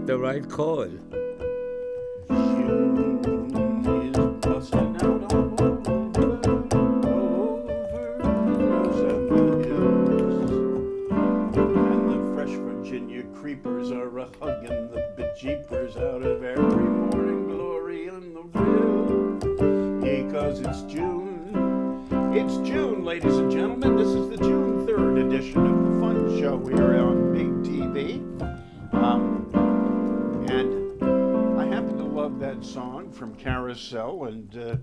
got the right chord. June is busting out all over the meadows and the hills. And the fresh Virginia creepers are a-hugging the bejeepers out of every morning glory in the rill. Because it's June. It's June, ladies and gentlemen. This is the June 3rd edition of the Fun Show here on Big TV. And I happen to love that song from Carousel, and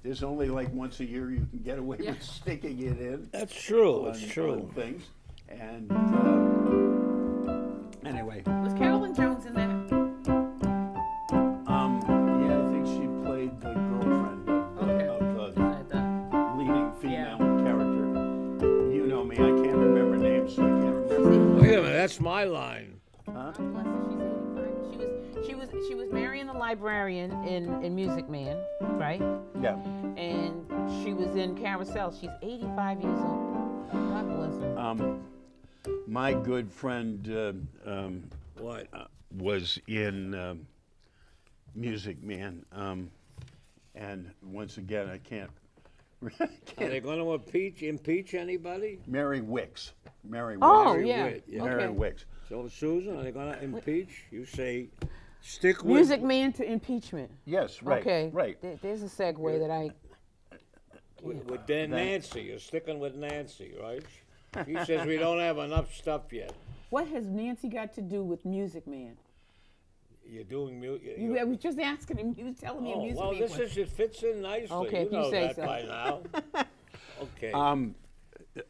there's only like once a year you can get away with sticking it in. That's true. on, It's true. on things. And anyway, Was Carolyn Jones in that? yeah, I think she played the girlfriend of the I thought. leading female character. You know me, I can't remember names, so I can't remember. Wait a minute, that's my line. Huh? God bless her. She's 85. She was Marion the librarian in Music Man, right? Yeah. And she was in Carousel. She's 85 years old. God bless her. My good friend What? was in Music Man, and once again, I can't. Are they going to impeach anybody? Mary Wicks. Mary Wicks. Oh, Mary yeah. Witt, yeah. Mary Okay. Wicks. So, Susan, are they going to impeach? You say, stick with... Music Man to impeachment. Yes, right. Okay. Right. There's a segue that I. With Nancy. You're sticking with Nancy, right? She says we don't have enough stuff yet. What has Nancy got to do with Music Man? You're doing music. I was just asking him. He was telling me a Music well, Man. it fits in nicely. Okay, you if you know say that so. by now. Okay.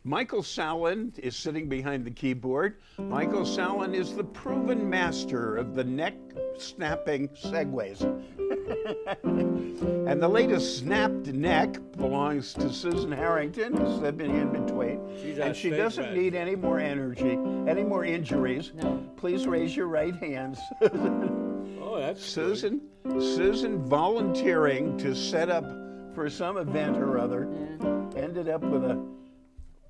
Michael Sallin is sitting behind the keyboard. Michael Sallin is the proven master of the neck-snapping segues. And the latest snapped neck belongs to Susan Harrington, who's been in between. She's our And she stage doesn't manager. need any more energy, any more injuries. No. Please raise your right hands. Oh, that's good. Susan volunteering to set up for some event or other, ended up with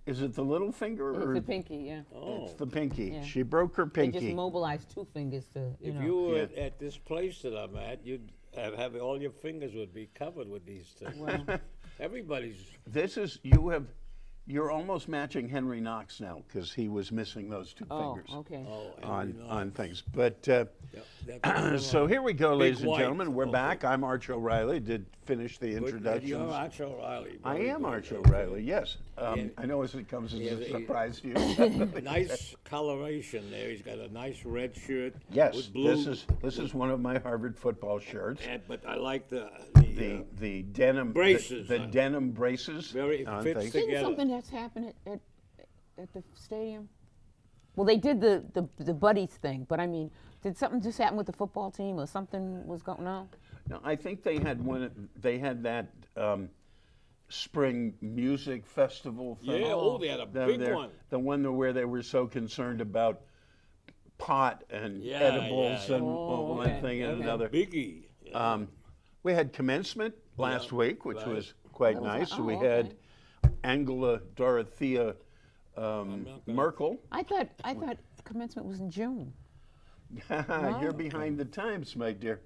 is it the little finger or It's a pinky, yeah. Oh. it's the pinky? Yeah. She broke her They pinky. just mobilized two fingers to, If know. you were Yeah. at this place that I'm at, you'd have all your fingers would be covered with these things. Well, Everybody's. You're almost matching Henry Knox now because he was missing those two oh, fingers okay. on things. But That's so here we go, ladies and white. gentlemen. We're Okay. back. I'm Arch O'Reilly. Did finish the You're introductions. Arch O'Reilly. I Very am good. Arch Okay. O'Reilly. Yes. And- I know as it comes as Yeah, a surprise to you. Nice coloration there. He's got a nice red shirt. Yes, with blue. this is one of my Harvard football shirts. But I like the The denim braces, the huh? denim braces. Very on fits things. the- Didn't together. something that's happened at the stadium? Well, they did the buddies thing, but I mean, did something just happen with the football team or something was going on? No, I think they had one. They had that spring music festival thing. Yeah, they had a big one. The one where they were so concerned about pot and Yeah, edibles yeah, and yeah. one okay, thing and okay. another. Biggie. We had commencement last week, which right. was quite was nice. that? Oh, We okay. had Angela Dorothea Merkel. I thought commencement was in June. You're behind the times, my dear.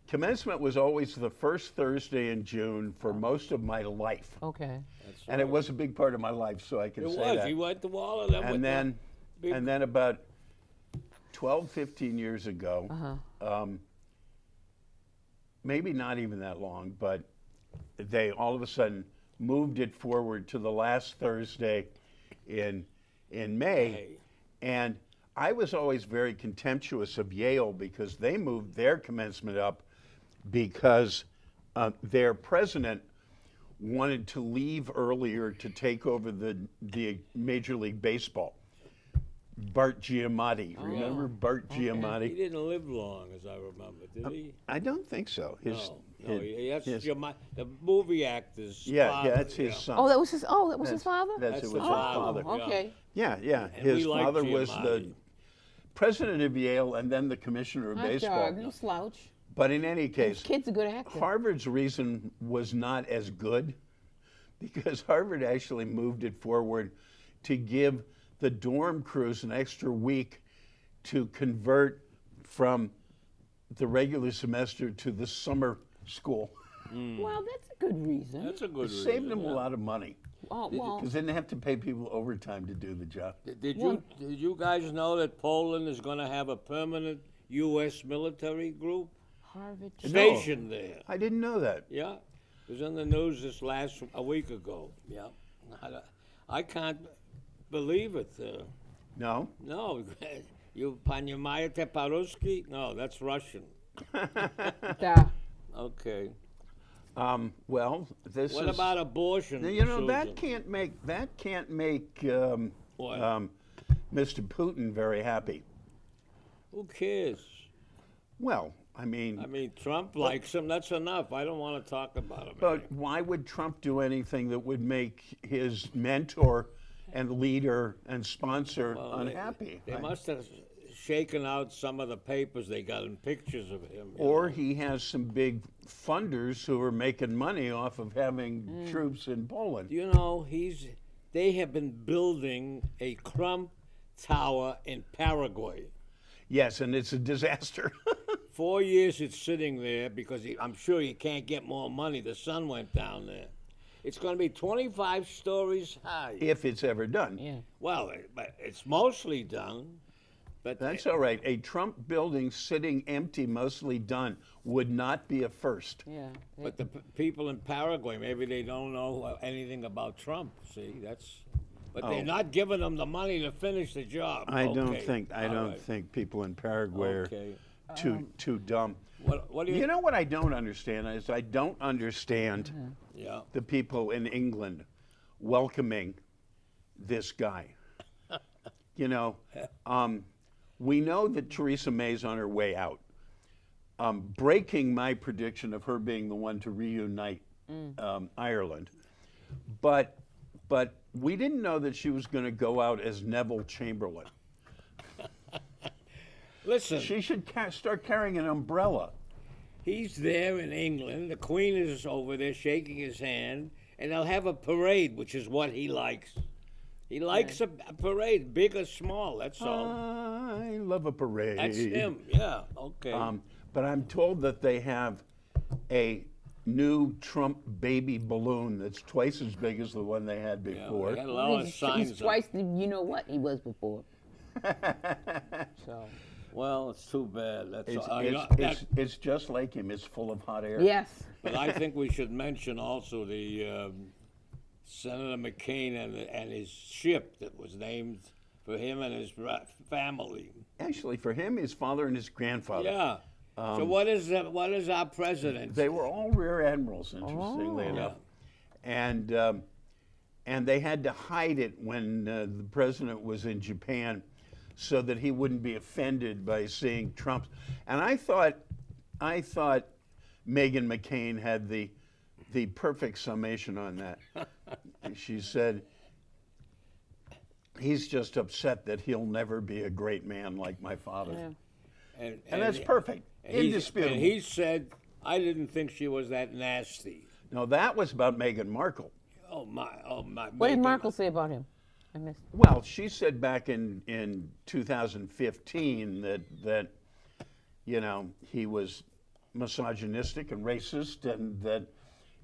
Commencement was always the first Thursday in June for most of my life. Okay. And it was a big part of my life, so I can It say was. that. He went to all of them. with And the then big- about 12, 15 years ago, maybe not even that long, but they all of a sudden moved it forward to the last Thursday in May. Hey. And I was always very contemptuous of Yale because they moved their commencement up because their president wanted to leave earlier to take over the Major League Baseball. Bart Giamatti. Remember Bart He Giamatti? didn't live long, as I remember, did he? I don't think so. No, that's the movie actor's yeah, father. that's his son. Oh, that was his. Oh, that was his father. That's That's it was the his father. father. Okay. Yeah. And His we like father was the Giamatti. president of Yale and then the commissioner of Hot baseball. dog, no slouch. But in any case, Kid's a good actor. Harvard's reason was not as good because Harvard actually moved it forward to give the dorm crews an extra week to convert from the regular semester to the summer school. Well, that's a good reason. That's a good It reason. saved them yeah. a lot of money Oh, well, because they didn't have to pay people overtime to do the job. Did you guys know that Poland is going to have a permanent U.S. military group Harvard. stationed there? I didn't know that. Yeah, it was in the news a week ago. Yeah, I can't believe it. No? No, you Panyamaya Paruski? No, that's Russian. Da. Okay. Well, this What is. about abortion? You know, Susan? that can't make What? Mr. Putin very happy. Who cares? Well, I mean, Trump likes him. That's enough. I don't want to talk about him. but anymore. why would Trump do anything that would make his mentor and leader and sponsor Well, unhappy? They must have shaken out some of the papers they got in pictures of him. you Or know. he has some big funders who are making money off of having troops in Poland. You know, they have been building a Trump Tower in Paraguay. Yes, and it's a disaster. 4 years it's sitting there because I'm sure you can't get more money. The sun went down there. It's going to be 25 stories high. If it's ever done. Yeah. Well, but it's mostly done. But That's all right. A Trump building sitting empty, mostly done, would not be a first. Yeah. But the people in Paraguay, maybe they don't know anything about Trump. See, but they're not giving them the money to finish the job. I don't Okay. All right. think people in Paraguay Okay. are too dumb. What do you? You know what I don't understand is I don't understand Yeah. the people in England welcoming this guy. You know, we know that Theresa May's on her way out, breaking my prediction of her being the one to reunite Ireland. But we didn't know that she was going to go out as Neville Chamberlain. Listen, She should start carrying an umbrella. he's there in England. The Queen is over there shaking his hand, and they'll have a parade, which is what he likes. He likes a parade, big or small. That's all. I love a parade. That's him. Yeah. Okay. But I'm told that they have a new Trump baby balloon that's twice as big as the one they had yeah, before. they got a lot of He's signs. up. twice the you know what he was before. So. Well, it's too bad. That's It's, all. it's just like him. It's full of hot air. Yes. But I think we should mention also the Senator McCain and his ship that was named for him and his family. Actually, for him, his father and his grandfather. Yeah. So what is our president? They were all rear admirals, interestingly enough. And they had to hide it when the president was in Japan so that he wouldn't be offended by seeing Trump. And I thought Meghan McCain had the perfect summation on that. She said, he's just upset that he'll never be a great man like my father. Yeah. And that's perfect. Indisputable. And he said, I didn't think she was that nasty. No, that was about Meghan Markle. Oh my! What did Markle say about him? I missed. Well, she said back in 2015 that you know he was misogynistic and racist, and that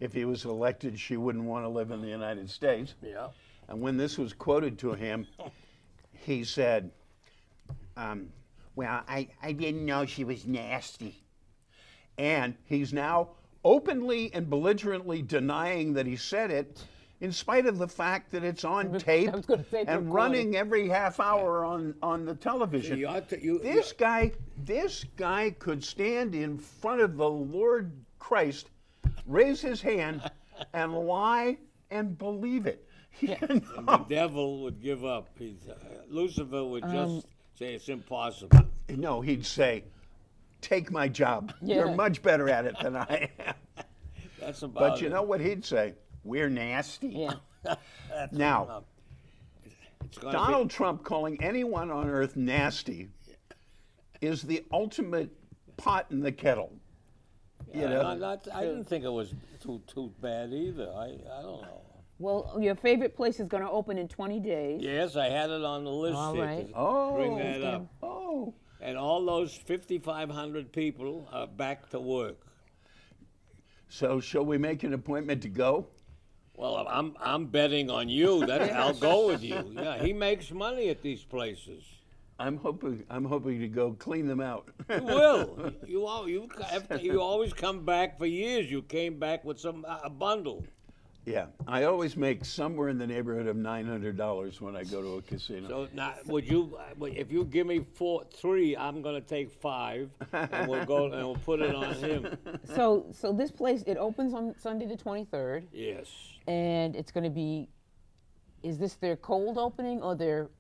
if he was elected, she wouldn't want to live in the United States. Yeah. And when this was quoted to him, he said, "Well, I didn't know she was nasty," and he's now openly and belligerently denying that he said it, in spite of the fact that it's on tape I was gonna say it's and recorded. running every half hour on the television. You ought to, This guy could stand in front of the Lord Christ, raise his hand, and lie and believe it. You and know? the devil would give up. Lucifer would just say it's impossible. No, he'd say, "Take my job. Yeah. You're much better at it than I am." That's about But you it. know what he'd say? "We're nasty." Yeah. Now, It's gonna Donald Trump calling anyone on earth nasty is the ultimate pot in the kettle. be, You know? I didn't think it was too bad either. I don't know. Well, your favorite place is going to open in 20 days. Yes, I had it on the list All here right. to Oh, bring that up. oh. and all those 5,500 people are back to work. So shall we make an appointment to go? Well, I'm betting on you that I'll go with you. Yeah, he makes money at these places. I'm hoping to go clean them out. You will. You always come back for years. You came back with a bundle. Yeah, I always make somewhere in the neighborhood of $900 when I go to a casino. So now, if you give me three, I'm gonna take 5, and we'll put it on him. So this place, it opens on Sunday the 23rd, Yes. and it's going to be. Is this their cold opening or their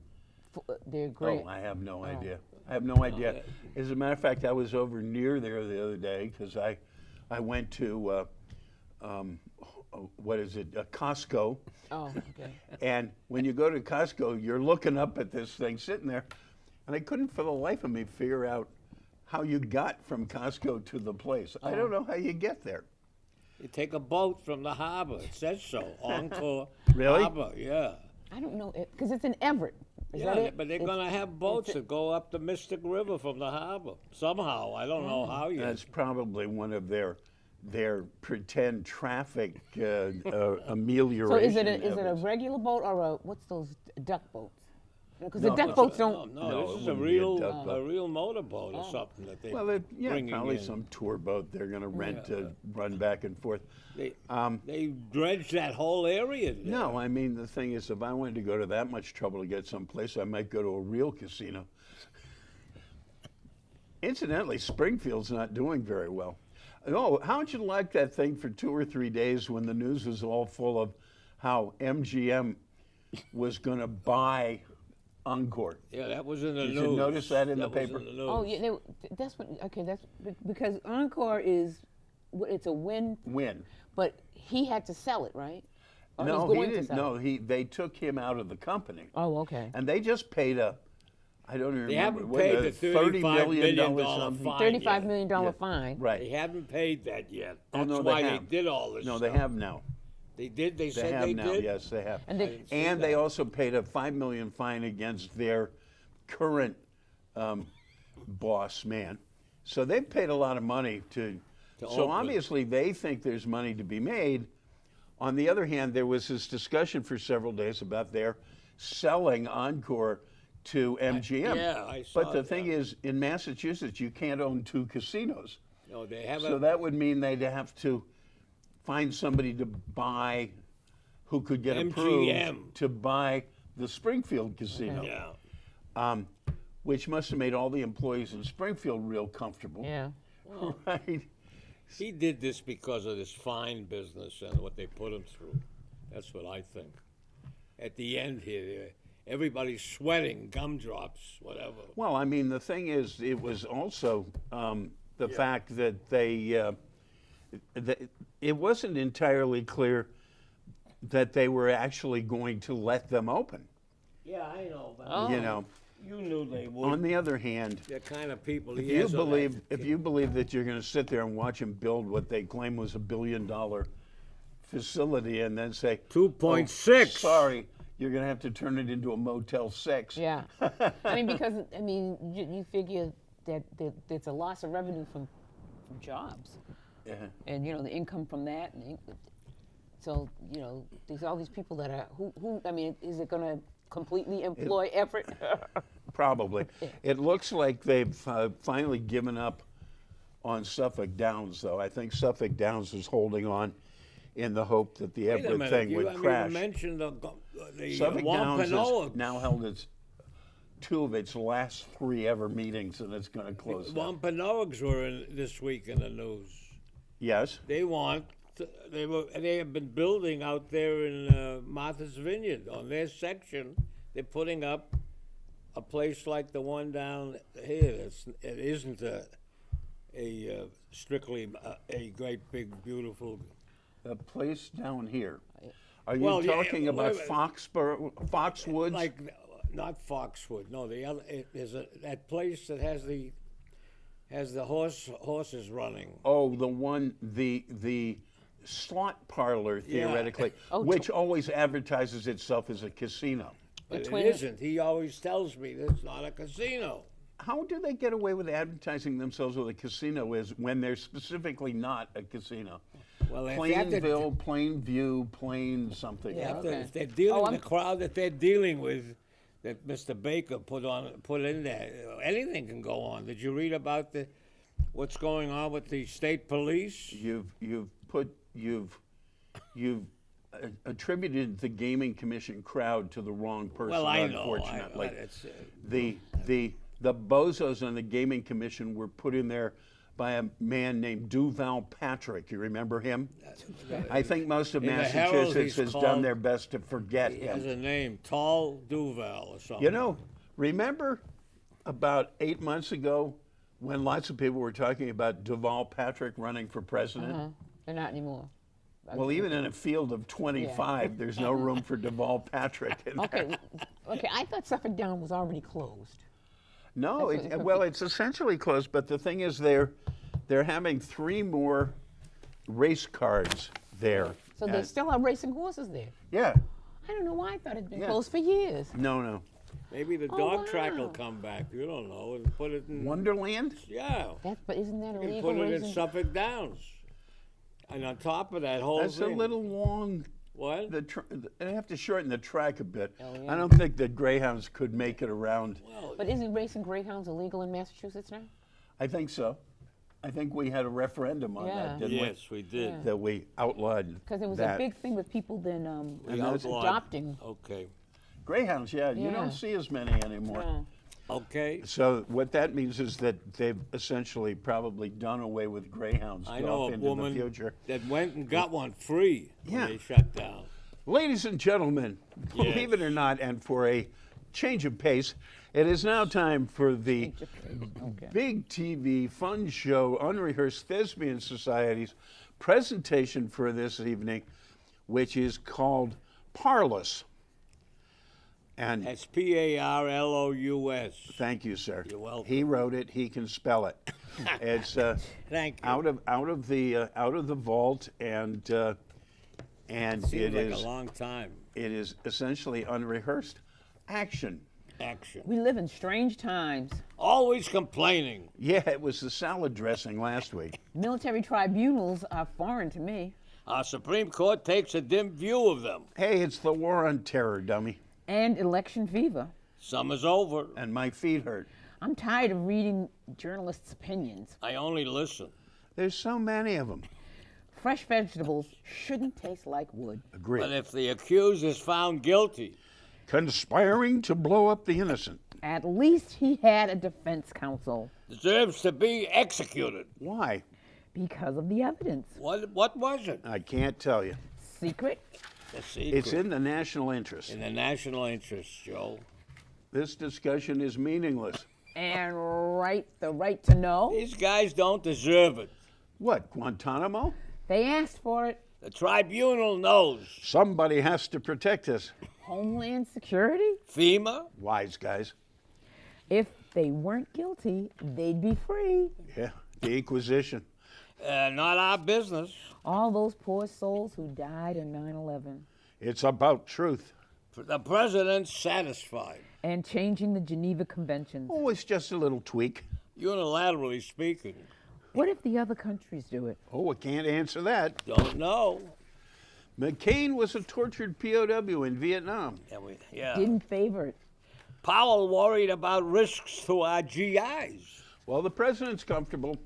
great? Oh, I have no idea. I have no idea. As a matter of fact, I was over near there the other day because I went to what is it, Costco. Oh, okay. And when you go to Costco, you're looking up at this thing sitting there, and I couldn't for the life of me figure out how you got from Costco to the place. I don't know how you get there. You take a boat from the harbor. It says so. Encore Really? Harbor. Yeah. I don't know because it's in Everett. Is that Yeah, it? but they're gonna have boats that go up the Mystic River from the harbor somehow. I don't know how yet. That's probably one of their pretend traffic amelioration. So is it a efforts. regular boat or what's those duck boats? Because No, the duck it's boats No, don't. no, No, this it is a wouldn't be a real duck boat. motorboat or something that they. Well, yeah, bringing probably in. some tour boat they're going to rent to run back and forth. They dredged that whole area. There. No, I mean, the thing is, if I wanted to go to that much trouble to get someplace, I might go to a real casino. Incidentally, Springfield's not doing very well. Oh, how'd you like that thing for 2 or 3 days when the news was all full of how MGM was going to buy Encore? Yeah, that was in the news. Did you notice that in the was paper? in the news. Oh yeah, that's what. Okay, that's because Encore is, it's a win, Win. but he had to sell it, right? Or No, he's he going to didn't. sell it. No, they took him out of the company. Oh, okay. And they just paid I don't even They remember. haven't what, paid a the $30 $35 million something. fine. $35 million fine. Right. They haven't paid that yet. Oh, That's no, why they they have. did all this No, stuff. they have now. They did? They They said have they now. did? Yes, they have. And they, And they also paid a $5 million fine against their current boss man. So they've paid a lot of money to so Oakland. obviously they think there's money to be made. On the other hand, there was this discussion for several days about their selling Encore to MGM. yeah, I saw But the that. thing is, in Massachusetts, you can't own 2 casinos. No, they have So that would mean they'd have to find somebody to buy who could get MGM. approved to buy the Springfield casino, Yeah. which must have made all the employees in Springfield real comfortable. yeah. Right? He did this because of this fine business and what they put him through. That's what I think. At the end here, everybody's sweating, gumdrops, whatever. Well, I mean, the thing is, it was also the fact that it wasn't entirely clear that they were actually going to let them open. Yeah, I know. But Oh. You know. You knew they would. On the other hand, the kind of people if he you is on believe that- if you believe that you're going to sit there and watch them build what they claim was $1 billion facility and then say 2.6. "Oh, sorry, you're going to have to turn it into a Motel 6. Yeah. I mean, because you figure that there's a loss of revenue from jobs, Yeah. and the income from that. So there's all these people that are who. I mean, is it going to completely employ effort? Probably. It looks like they've finally given up on Suffolk Downs, though. I think Suffolk Downs is holding on in the hope that the Wait a Everett minute, thing you would haven't crash. even mentioned the Suffolk Downs Wampanoag. has now held its 2 of its last 3 ever meetings, and it's going to close down. Wampanoags were this week in the news. Yes. They have been building out there in Martha's Vineyard on their section. They're putting up a place like the one down here. It isn't a strictly a great big beautiful. The place down here. Are you Well, yeah, talking about wait, Foxwoods? Like not Foxwood. No, the other. There's that place that has the horses running. Oh, the one, the slot parlor, theoretically, Oh, which always advertises itself as a casino. But it Twin- isn't. He always tells me that it's not a casino. how do they get away with advertising themselves with a casino is when they're specifically not a casino? Well, if they have to- Plainville, Plainview, Plain something. Yeah. If they're- Okay. if they're dealing Oh, the crowd that they're dealing with, that Mr. Baker put in there, anything can go on. Did you read about what's going on with the state police? You've attributed the gaming commission crowd to the wrong person. Well, I know. Unfortunately, It's, the bozos on the gaming commission were put in there by a man named Duval Patrick. You remember him? I think most of In the Herald, Massachusetts he's has done called- their best to forget he has him. a name, Tall Duval or something. You know, remember about 8 months ago when lots of people were talking about Duval Patrick running for president? They're not anymore. Well, even in a field of 25, there's no room for Duval Patrick in there. Okay, okay. I thought Suffolk Down was already closed. No, That's what- well, it's essentially closed, but the thing is they're having 3 more race cars there. So they still have racing horses there. Yeah, I don't know why I thought it'd been Yeah. closed for years. no. Maybe the Oh, dog track will wow. come back. You don't know, and put it in. Wonderland? Yeah, But isn't that you can illegal? put it in Racing? Suffolk Downs. And on top of that whole That's a thing, little long. what? They have to shorten the track a bit. Oh, yeah. I don't think that greyhounds could make it around. Well, But isn't racing greyhounds illegal in Massachusetts now? I think so. I think we had a referendum on Yeah. that, didn't yes, we did. Yeah. That we outlawed Because it was that. a big thing with people then We that's outlawed- adopting. Okay. Greyhounds, yeah, you Yeah. don't see as many anymore. No. Okay. So what that means is that they've essentially probably done away with greyhounds I know off a into woman the future. that went and got one free Yeah. when they shut down. Ladies and gentlemen, believe it or not, and for a change of pace, it is now time for the Okay. Big TV Fun Show Unrehearsed Thespian Society's presentation for this evening, which is called Parlous. And That's Parlous. thank you, sir. You're welcome. He wrote it. He can spell it. It's Thank you. out of the vault, and Seems it like is a long time. it is essentially unrehearsed action. Action. We live in strange times. Always complaining. Yeah, it was the salad dressing last week. Military tribunals are foreign to me. Our Supreme Court takes a dim view of them. Hey, it's the war on terror, dummy. And election fever. Summer's over. And my feet hurt. I'm tired of reading journalists' opinions. I only listen. There's so many of them. Fresh vegetables shouldn't taste like wood. Agree. But if the accused is found guilty, Conspiring to blow up the innocent. At least he had a defense counsel deserves to be executed. Why? because of the evidence. What was it? I can't tell you. Secret? The secret. It's in the national interest. in the national interest, Joe. This discussion is meaningless. And the right to know? These guys don't deserve it. What, Guantanamo? They asked for it. The tribunal knows. Somebody has to protect us. Homeland Security? FEMA? Wise guys. If they weren't guilty, they'd be free. Yeah, the Inquisition. Not our business. All those poor souls who died in 9/11. It's about truth. The president's satisfied. And changing the Geneva Conventions. Oh, it's just a little tweak. Unilaterally speaking. What if the other countries do it? Oh, I can't answer that. Don't know. McCain was a tortured POW in Vietnam. Yeah. Didn't favor it. Powell worried about risks to our GIs. Well, the president's comfortable.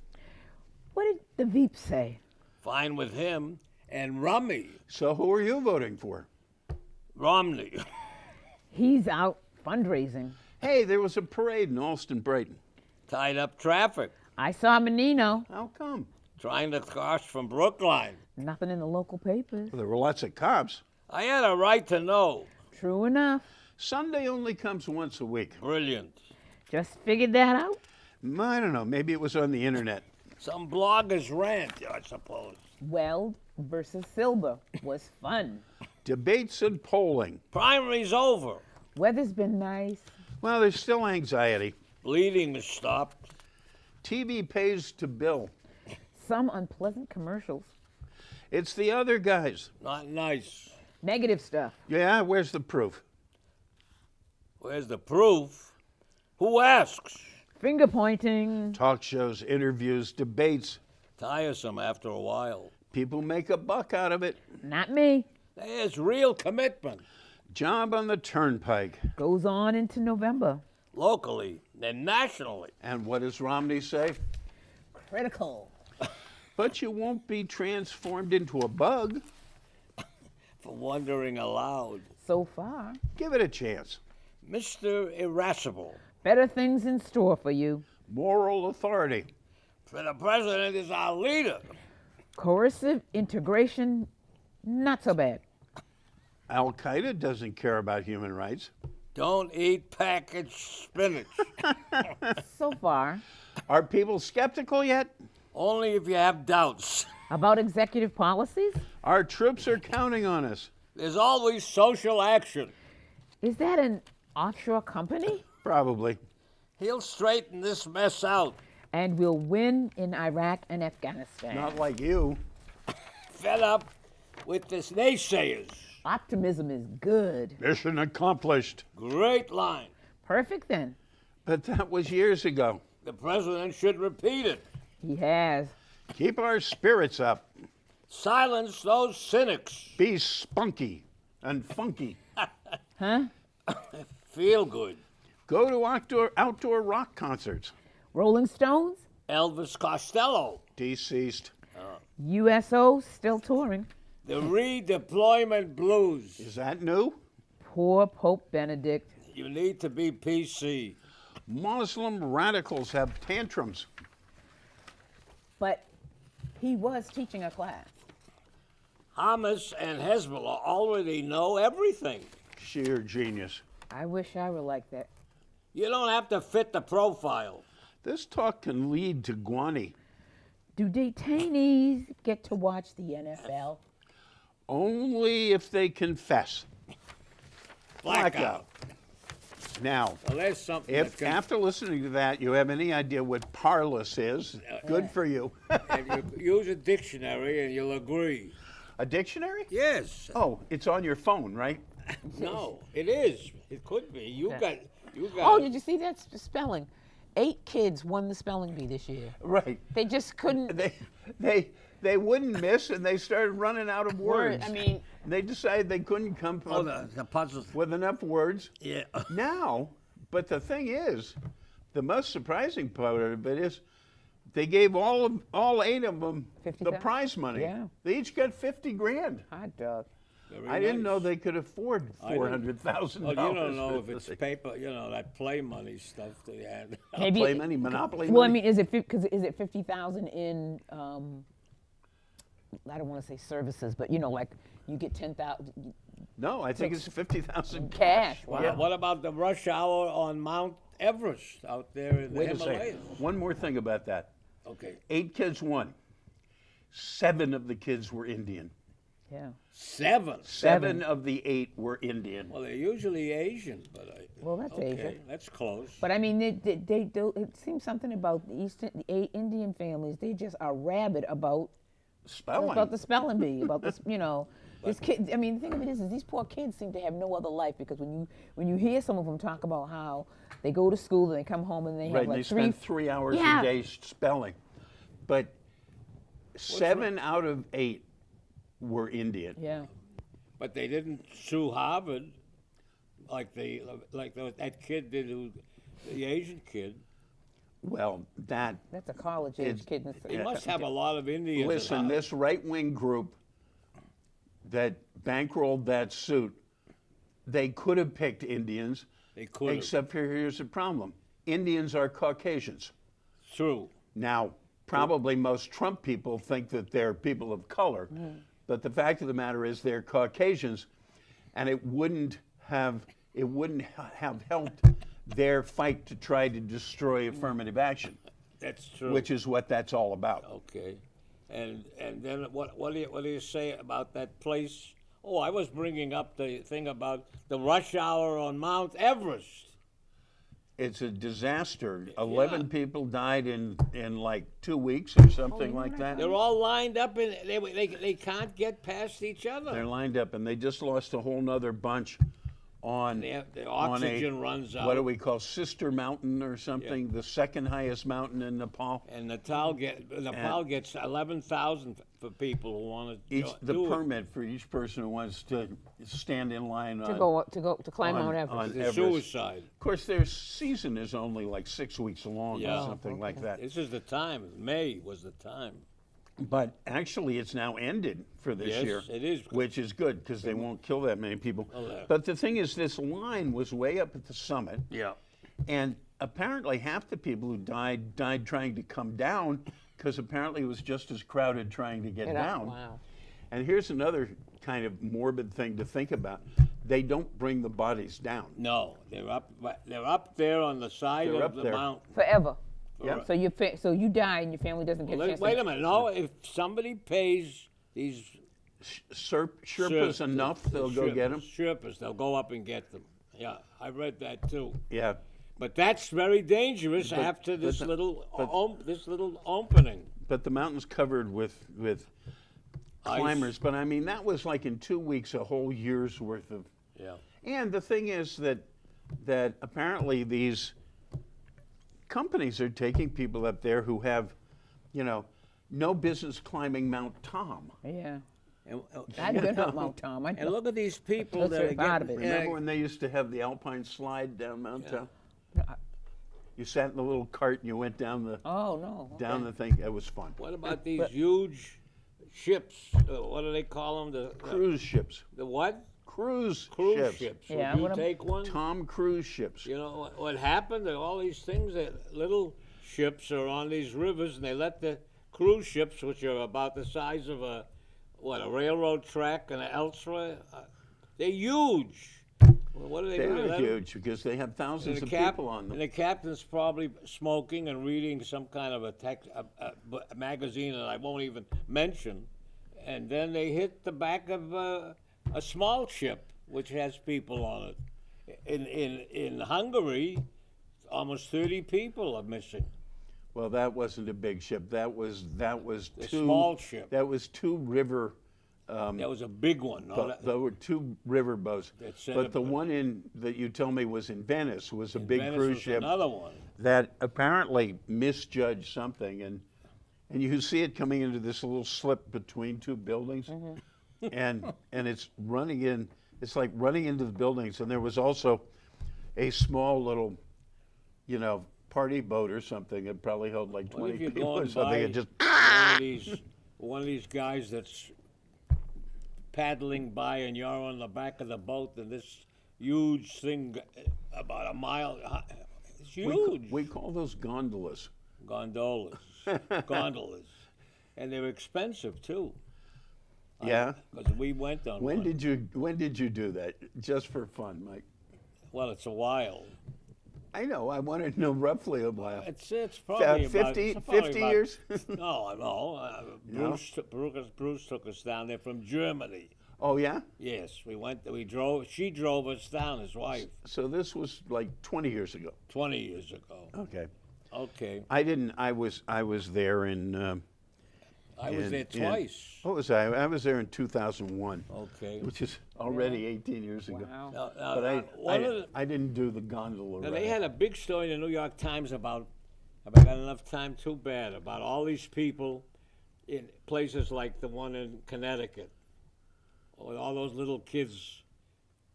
What did the Veep say? Fine with him. And Rummy. So who are you voting for? Romney. He's out fundraising. Hey, there was a parade in Alston, Brighton. Tied up traffic. I saw Menino. How come? Trying to cross from Brookline. Nothing in the local papers. Well, there were lots of cops. I had a right to know. True enough. Sunday only comes once a week. Brilliant. Just figured that out. I don't know. Maybe it was on the internet. Some bloggers rant, I suppose. Weld versus Silber was fun. Debates and polling. Primary's over. Weather's been nice. Well, there's still anxiety. Bleeding has stopped. TV pays to bill. Some unpleasant commercials. It's the other guys. Not nice. Negative stuff. Yeah, where's the proof? Where's the proof? Who asks? Finger pointing. Talk shows, interviews, debates. Tiresome after a while. People make a buck out of it. Not me. There's real commitment. Job on the turnpike. Goes on into November. Locally and nationally. And what does Romney say? Critical. But you won't be transformed into a bug. For wondering aloud. So far. Give it a chance. Mr. Irascible. Better things in store for you. Moral authority. For the president is our leader. Coercive integration, not so bad. Al Qaeda doesn't care about human rights. Don't eat packaged spinach. So far. Are people skeptical yet? Only if you have doubts. About executive policies? Our troops are counting on us. There's always social action. Is that an offshore company? Probably. He'll straighten this mess out. And we'll win in Iraq and Afghanistan. Not like you. Fed up with this naysayers. Optimism is good. Mission accomplished. Great line. Perfect then. But that was years ago. The president should repeat it. He has. Keep our spirits up. Silence those cynics. Be spunky and funky. Huh? Feel good. Go to outdoor rock concerts. Rolling Stones? Elvis Costello. Deceased. USO still touring. The redeployment blues. Is that new? Poor Pope Benedict. You need to be PC. Muslim radicals have tantrums. But he was teaching a class. Hamas and Hezbollah already know everything. Sheer genius. I wish I were like that. You don't have to fit the profile. This talk can lead to guani. Do detainees get to watch the NFL? Only if they confess. Blackout. Now, Well, there's something if that can, after listening to that you have any idea what parlous is, good for you. and you use a dictionary and you'll agree. A dictionary? Yes. Oh, it's on your phone, right? No, it is. It could be. You got. Oh, did you see that spelling? 8 kids won the spelling bee this year. Right. They just couldn't. They wouldn't miss, and they started running out of words. I mean, They decided they couldn't come Oh, up the puzzle. with enough words. Yeah. Now, but the thing is, the most surprising part of it is, they gave all 8 of them the 50,000? prize money. Yeah. They each got 50 grand. hot dog. Very I didn't nice. know they could afford I didn't. $400,000. Well, you don't know if it's paper. You know that play money stuff they had. Maybe. Play money, Monopoly Well, I money. mean, is it 50,000 in? I don't want to say services, but you know, like you get 10,000 No, I think it's 50,000 cash. Wow. Yeah, what about the rush hour on Mount Everest out there in the Wait a Himalayas? second. One more thing about that. Okay. 8 kids won. 7 of the kids were Indian. Yeah. 7. 7 of the 8 were Indian. Well, they're usually Asian, but Well, that's okay, Asian. that's close. But I mean, they do. It seems something about the Indian families. They just are rabid about Spelling. the spelling bee, about this. You know, this kid. I mean, the thing of it is these poor kids seem to have no other life because when you hear some of them talk about how they go to school and they come home and they have Right, and like they 3 spend 3 hours Yeah. a day spelling. But 7 out of 8 were Indian. Yeah. But they didn't sue Harvard like that kid did, the Asian kid. Well, that's That's a college age kid. He must have a lot of Indians. at listen, Harvard. this right-wing group that bankrolled that suit, they could have picked Indians, They could have. except here's the problem. Indians are Caucasians. True. Now, probably most Trump people think that they're people of color, but the fact of the matter is they're Caucasians, and it wouldn't have helped their fight to try to destroy affirmative action, That's true. which is what that's all about. Okay. And then what do you say about that place? Oh, I was bringing up the thing about the rush hour on Mount Everest. It's a disaster. 11 people died in like 2 weeks or something like that. They're all lined up and they can't get past each other. They're lined up, and they just lost a whole nother bunch on The on oxygen runs out. What do we call Sister Mountain or something? The second highest mountain in Nepal. And Nepal gets 11,000 for people who want to The do it. permit for each person who wants to stand in line to climb on- Mount Everest. on The Everest. suicide. Of course, their season is only like 6 weeks long Yeah. or something like that. This is the time. May was the time. But actually, it's now ended for this Yes, year. it is. Which is good because they won't kill that many people. Oh, yeah. But the thing is, this line was way up at the summit, Yeah. and apparently half the people who died trying to come down because apparently it was just as crowded trying to get Get up. down. Wow. And here's another kind of morbid thing to think about: they don't bring the bodies down. No, they're up there on the side They're of up the there. mountain. Forever. Yeah. So so you die and your family doesn't get a chance. Wait a minute. No, if somebody pays these Sherpas enough, they'll go get them. Sherpas, they'll go up and get them. Yeah, I read that too. Yeah. But that's very dangerous after this the- little opening. But the mountain's covered with Ice. climbers. But I mean, that was like in 2 weeks, a whole year's worth of. Yeah. And the thing is that apparently these companies are taking people up there who have, no business climbing Mount Tom. Yeah. And, I've been up Mount Tom. and look at these people That's that are a part of getting. it. Remember when they used to have the Alpine slide down Mount Tom? I- You sat in the little cart and you went down the Oh no. the thing. It was fun. What about these huge ships? What do they call them? The Cruise ships. the what? Cruise Ships. Yeah, Would what you am- take one? Tom Cruise ships. You know what happened? There are all these things that little ships are on these rivers, and they let the cruise ships, which are about the size of a railroad track and an elsewhere, they're huge. Well, what do they do? They're Let 'em- huge because they have thousands and of the cap- people on And them. the captain's probably smoking and reading some kind of a magazine that I won't even mention, and then they hit the back of a small ship which has people on it. In Hungary, almost 30 people are missing. Well, that wasn't a big ship. That was A two small ship. That was two river. That was a big one. No, There were two river boats. That set But up the a- one that you told me was in Venice was a big Venice cruise was ship Another one. that apparently misjudged something, and you see it coming into this little slip between two buildings, and it's running in. It's like running into the buildings, and there was also a small little, party boat or something. It probably held like What 20 if you're people or going something. by It just one of these guys that's paddling by, and you're on the back of the boat, and this huge thing about a mile. It's huge. we call those gondolas. Gondolas, and they're expensive too. Yeah. Because we went on When one. did you do that? Just for fun, Mike. Well, it's a while. I know. I want to know roughly a while. It's probably about 50 it's probably 50 about- years? No. Bruce took us down there from Germany. Oh yeah. Yes, we went. We drove. She drove us down. His wife, So this was like 20 years ago. 20 years ago. Okay. Okay, I didn't. I was there in. I was there twice. What was I? I was there in 2001, Okay. which is already 18 years ago. Wow. Now, But one of the, I didn't do the gondola now ride. they had a big story in the New York Times about. Have I got enough time? Too bad. About all these people in places like the one in Connecticut, with all those little kids,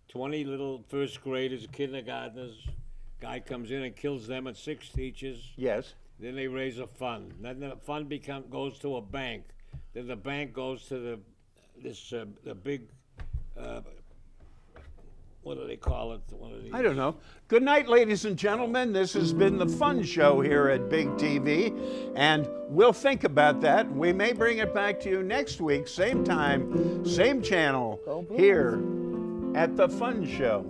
20 little first graders, kindergartners. Guy comes in and kills them and 6 teachers. Yes. Then they raise a fund. Then the fund goes to a bank. Then the bank goes to the big, what do they call it? One of these. I don't know. Good night, ladies and gentlemen. This has been the Fun Show here at Big TV, and we'll think about that. We may bring it back to you next week, same time, same channel, Go Blues. here at the Fun Show.